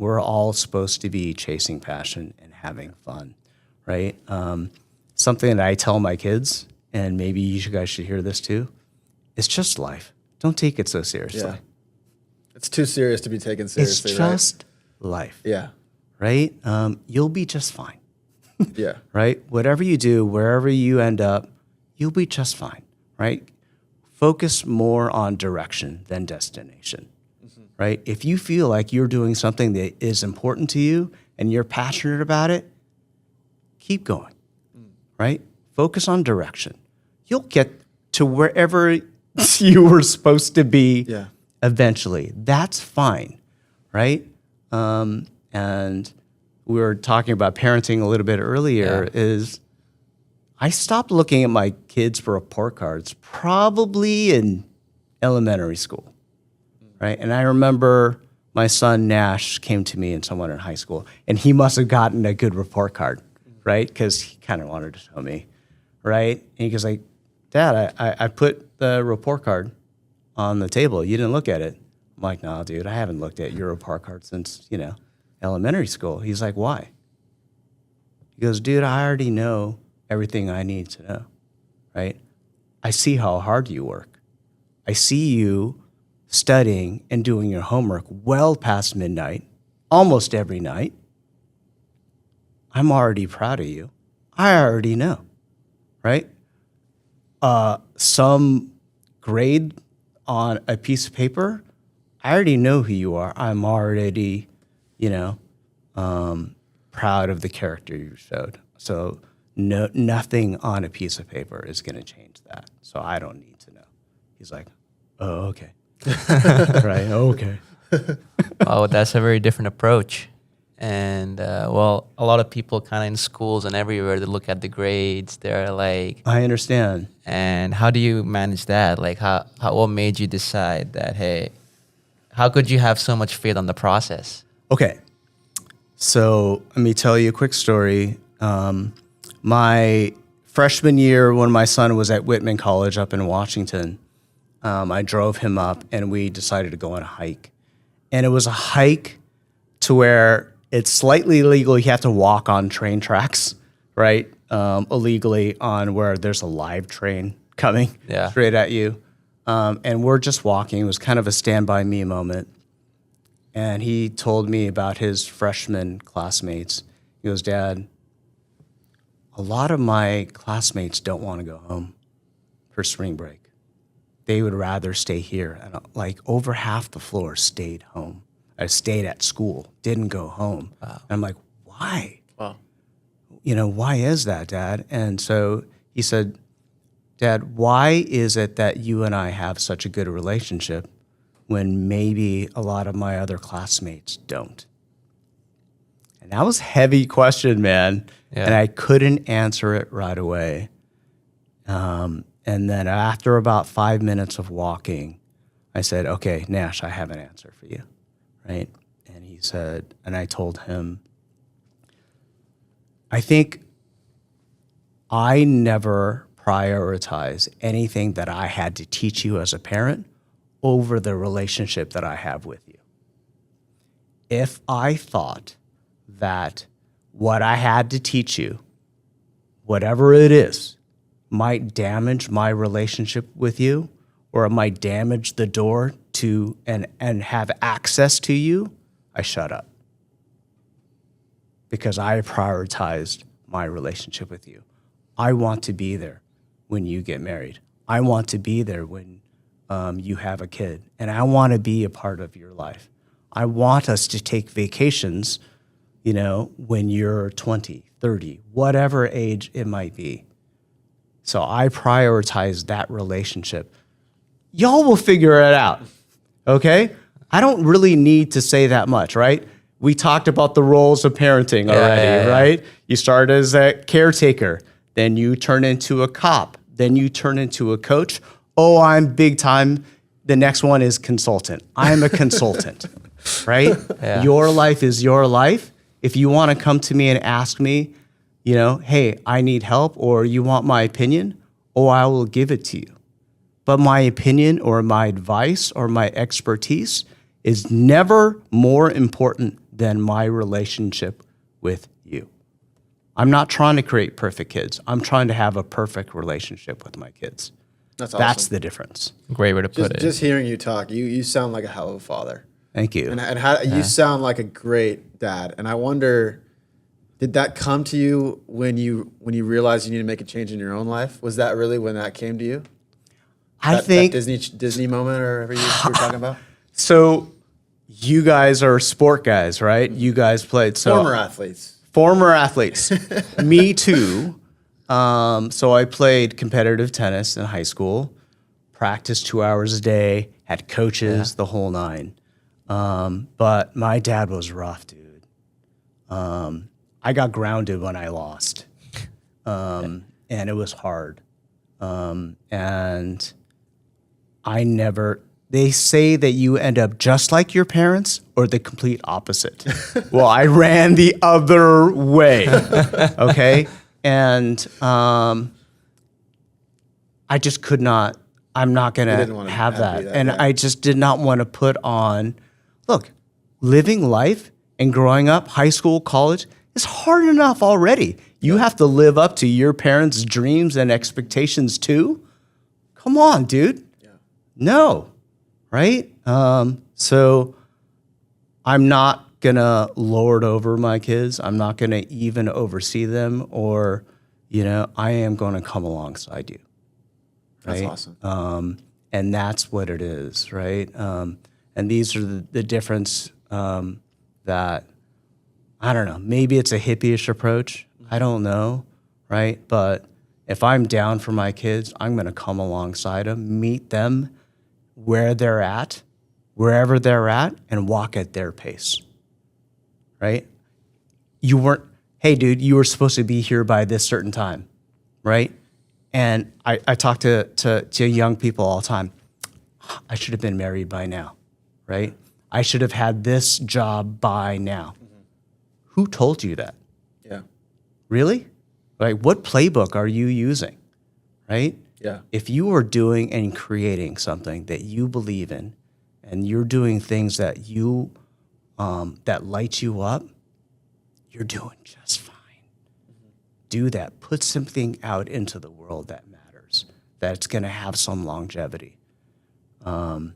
We're all supposed to be chasing passion and having fun, right? Something that I tell my kids, and maybe you guys should hear this too, it's just life. Don't take it so seriously. Yeah. It's too serious to be taken seriously, it's just life. Yeah. Right? You'll be just fine. Yeah. Right? Whatever you do, wherever you end up, you'll be just fine, right? Focus more on direction than destination, right? If you feel like you're doing something that is important to you and you're passionate about it, keep going, right? Focus on direction. You'll get to wherever you were supposed to be eventually. That's fine, right? And we were talking about parenting a little bit earlier, is I stopped looking at my kids' report cards probably in elementary school, right? And I remember my son Nash came to me and someone in high school, and he must have gotten a good report card, right? Because he kind of wanted to show me, right? And he goes like, Dad, I put the report card on the table. You didn't look at it. I'm like, no, dude, I haven't looked at your report card since, elementary school. He's like, why? He goes, dude, I already know everything I need to know, right? I see how hard you work. I see you studying and doing your homework well past midnight, almost every night. I'm already proud of you. I already know, right? Some grade on a piece of paper, I already know who you are. I'm already, proud of the character you showed. So nothing on a piece of paper is going to change that. So I don't need to know. He's like, oh, okay. Right, okay. Oh, that's a very different approach. And, a lot of people kind of in schools and everywhere, they look at the grades. They're like... I understand. And how do you manage that? Like, what made you decide that, hey, how could you have so much faith on the process? Okay. So let me tell you a quick story. My freshman year, when my son was at Whitman College up in Washington, I drove him up and we decided to go on a hike. And it was a hike to where it's slightly illegal. You have to walk on train tracks, right? Illegally on where there's a live train coming straight at you. And we're just walking. It was kind of a stand by me moment. And he told me about his freshman classmates. He goes, Dad, a lot of my classmates don't want to go home for spring break. They would rather stay here. And like over half the floor stayed home. I stayed at school, didn't go home. Wow. And I'm like, why? Wow. Why is that, Dad? And so he said, Dad, why is it that you and I have such a good relationship when maybe a lot of my other classmates don't? And that was a heavy question, man. Yeah. And I couldn't answer it right away. And then after about 5 minutes of walking, I said, okay, Nash, I have an answer for you, right? And he said, and I told him, I think I never prioritize anything that I had to teach you as a parent over the relationship that I have with you. If I thought that what I had to teach you, whatever it is, might damage my relationship with you, or it might damage the door to and have access to you, I shut up. Because I prioritized my relationship with you. I want to be there when you get married. I want to be there when you have a kid. And I want to be a part of your life. I want us to take vacations, when you're 20, 30, whatever age it might be. So I prioritize that relationship. Y'all will figure it out, okay? I don't really need to say that much, right? We talked about the roles of parenting already, right? You start as a caretaker, then you turn into a cop, then you turn into a coach. Oh, I'm big time. The next one is consultant. I'm a consultant, right? Yeah. Your life is your life. If you want to come to me and ask me, hey, I need help, or you want my opinion, I will give it to you. But my opinion or my advice or my expertise is never more important than my relationship with you. I'm not trying to create perfect kids. I'm trying to have a perfect relationship with my kids. That's awesome. That's the difference. Great way to put it. Just hearing you talk, you sound like a hell of a father. Thank you. And you sound like a great dad. And I wonder, did that come to you when you realized you need to make a change in your own life? Was that really when that came to you? I think that Disney moment or whatever you were talking about? so. You guys are sport guys, right? You guys played Former athletes. Former athletes. Me too. So I played competitive tennis in high school, practiced 2 hours a day, had coaches, the whole nine. But my dad was rough, dude. I got grounded when I lost. And it was hard. And I never... They say that you end up just like your parents or the complete opposite. Well, I ran the other way, okay? And I just could not, I'm not going to have that. And I just did not want to put on, look, living life and growing up, high school, college, is hard enough already. You have to live up to your parents' dreams and expectations too? Come on, dude. Yeah. No. Right? So I'm not going to lord over my kids. I'm not going to even oversee them or, I am going to come alongside you. Right? That's awesome. And that's what it is, right? And these are the difference that, I don't know, maybe it's a hippie-ish approach. I don't know, right? But if I'm down for my kids, I'm going to come alongside them, meet them, where they're at, wherever they're at, and walk at their pace, right? You weren't, hey, dude, you were supposed to be here by this certain time, right? And I talk to young people all the time. I should have been married by now, right? I should have had this job by now. Mm-hmm. Who told you that? Yeah. Really? Like, what playbook are you using, right? Yeah. If you are doing and creating something that you believe in, and you're doing things that you that light you up, you're doing just fine. Mm-hmm. Do that. Put something out into the world that matters, that's going to have some longevity, and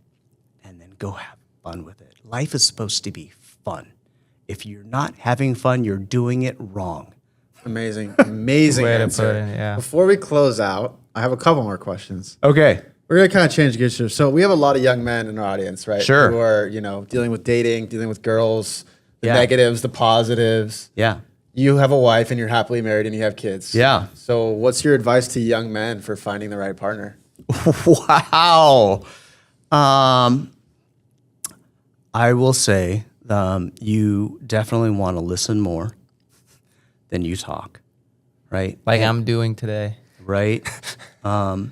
then go have fun with it. Life is supposed to be fun. If you're not having fun, you're doing it wrong. Amazing answer. Yeah. Before we close out, I have a couple more questions. Okay. We're going to kind of change gears here. So we have a lot of young men in our audience, right? Sure. Who are, dealing with dating, dealing with girls, the Yeah. negatives, the positives. Yeah. You have a wife and you're happily married and you have kids. Yeah. So what's your advice to young men for finding the right partner? Wow. I will say you definitely want to listen more than you talk, right? Like I'm doing today. Right? And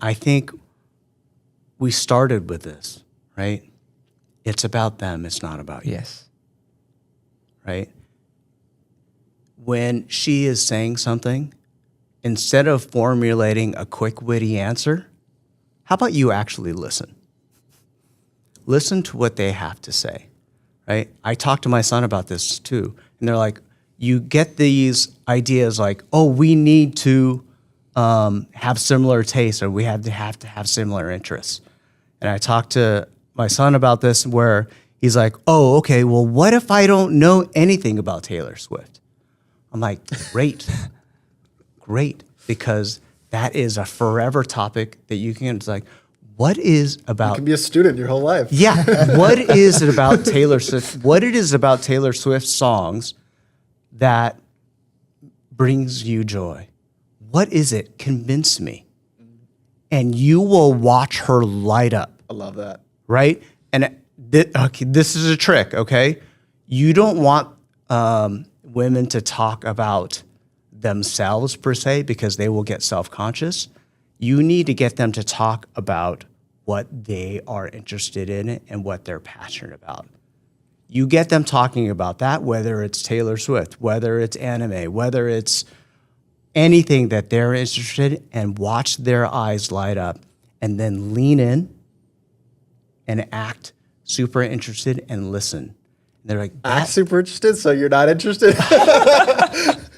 I think we started with this, right? It's about them. It's not about you. Yes. Right? When she is saying something, instead of formulating a quick, witty answer, how about you actually listen? Listen to what they have to say, right? I talked to my son about this too, and they're like, you get these ideas like, oh, we need to have similar tastes, or we have to have similar interests. And I talked to my son about this where he's like, oh, okay, well, what if I don't know anything about Taylor Swift? I'm like, great, great, because that is a forever topic that you can, it's like, what is about... You can be a student your whole life. Yeah, what is it about Taylor Swift? What it is about Taylor Swift songs that brings you joy? What is it? Convince me. And you will watch her light up. I love that. Right? And okay, this is a trick, okay? You don't want women to talk about themselves per se because they will get self-conscious. You need to get them to talk about what they are interested in and what they're passionate about. You get them talking about that, whether it's Taylor Swift, whether it's anime, whether it's anything that they're interested in, and watch their eyes light up, and then lean in and act super interested and listen. they're like, Act super interested, so you're not interested.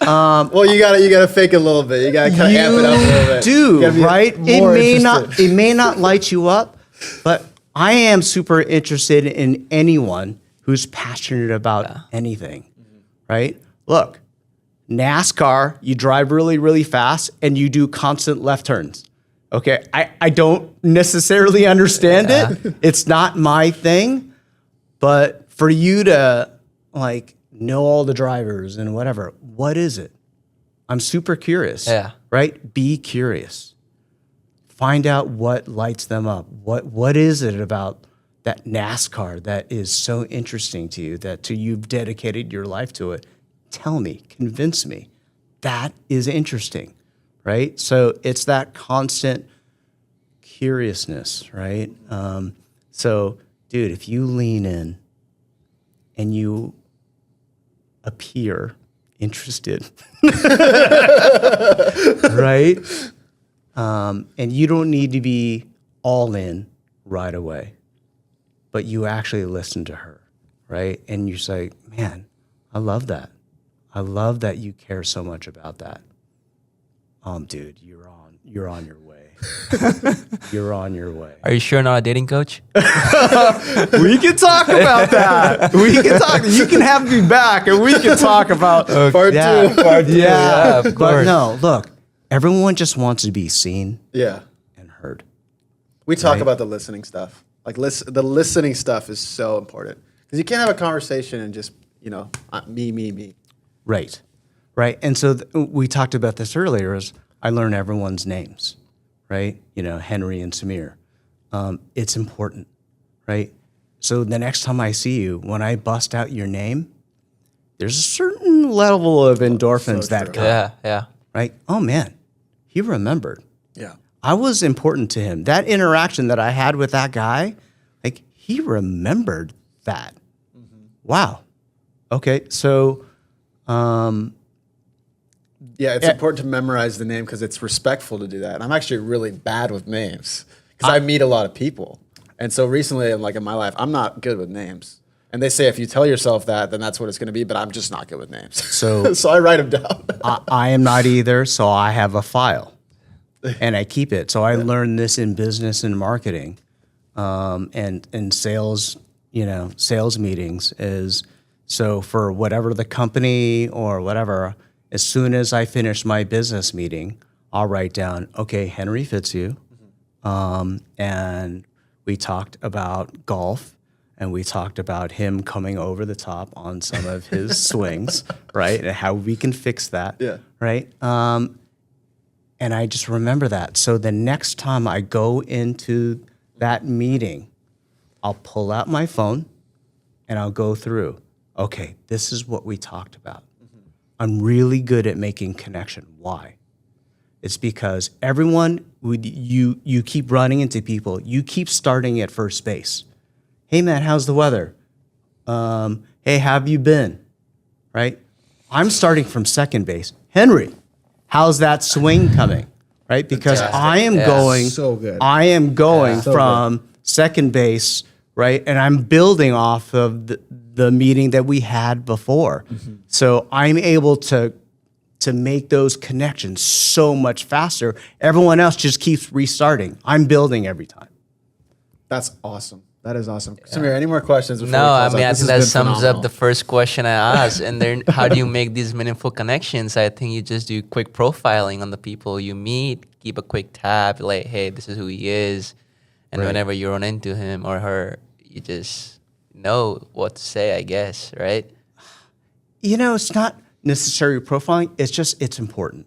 Well, you gotta fake it a little bit. You gotta kind of amp it up a little bit. do, You gotta be right? more interested. It may not light you up, but I am super interested in anyone who's passionate about anything, right? Look, NASCAR, you drive really, really fast and you do constant left turns. Okay, I don't necessarily understand it. It's not my thing, but for you to like know all the drivers and whatever, what is it? I'm super curious. Yeah. Right? Be curious. Find out what lights them up. What is it about that NASCAR that is so interesting to you that you've dedicated your life to it? Tell me, convince me. That is interesting, right? So it's that constant curiousness, right? So, dude, if you lean in and you appear interested, right? And you don't need to be all in right away, but you actually listen to her, right? And you say, man, I love that. I love that you care so much about that. Dude, you're on your way. You're on your way. Are you sure not a dating coach? We can talk about that. We can talk. You can have me back, and we can talk about Part two. Part two. Yeah, of but course. no, look, everyone just wants to be seen Yeah. and heard. We talk Right. about the listening stuff. Like the listening stuff is so important because you can't have a conversation and just me. Right, right. And so we talked about this earlier. Is I learn everyone's names, right? Henry and Samir. It's important, right? So the next time I see you, when I bust out your name, there's a certain level of endorphins So that true. come, Yeah. right? Oh man, he remembered. Yeah. I was important to him. That interaction that I had with that guy, like he remembered that. Wow. Okay, so Yeah, it's important to memorize the name because it's respectful to do that. And I'm actually really bad with names because I meet a lot of people. And so recently, in my life, I'm not good with names. And they say if you tell yourself that, then that's what it's going to be. But I'm just not good with names. So- so I write them down. I am not either, so I have a file and I keep it. So I learned this in business and marketing and sales, sales meetings is so for whatever the company or whatever, as soon as I finish my business meeting, I'll write down, okay, Henry Fitzhugh. And we talked about golf and we talked about him coming over the top on some of his swings, right? And how we can fix that, Yeah. right? And I just remember that. So the next time I go into that meeting, I'll pull out my phone and I'll go through, okay, this is what we talked about. I'm really good at making connection. Why? It's because everyone, you keep running into people. You keep starting at first base. Hey, man, how's the weather? Hey, how have you been? Right? I'm starting from second base. Henry, how's that swing coming? Right? Because I am going. So good. I am going So from second base, right? And I'm building off of the meeting that we had before. So I'm able to make those connections so much faster. Everyone else just keeps restarting. I'm building every time. That's awesome. That is awesome. Samir, any more questions? Before No, we I close mean, out? I This think has that been sums phenomenal. up the first question I asked. And then how do you make these meaningful connections? I think you just do quick profiling on the people you meet, keep a quick tab, like, hey, this is who he is. And Right. whenever you run into him or her, you just know what to say, I guess, right? It's not necessarily profiling. It's important.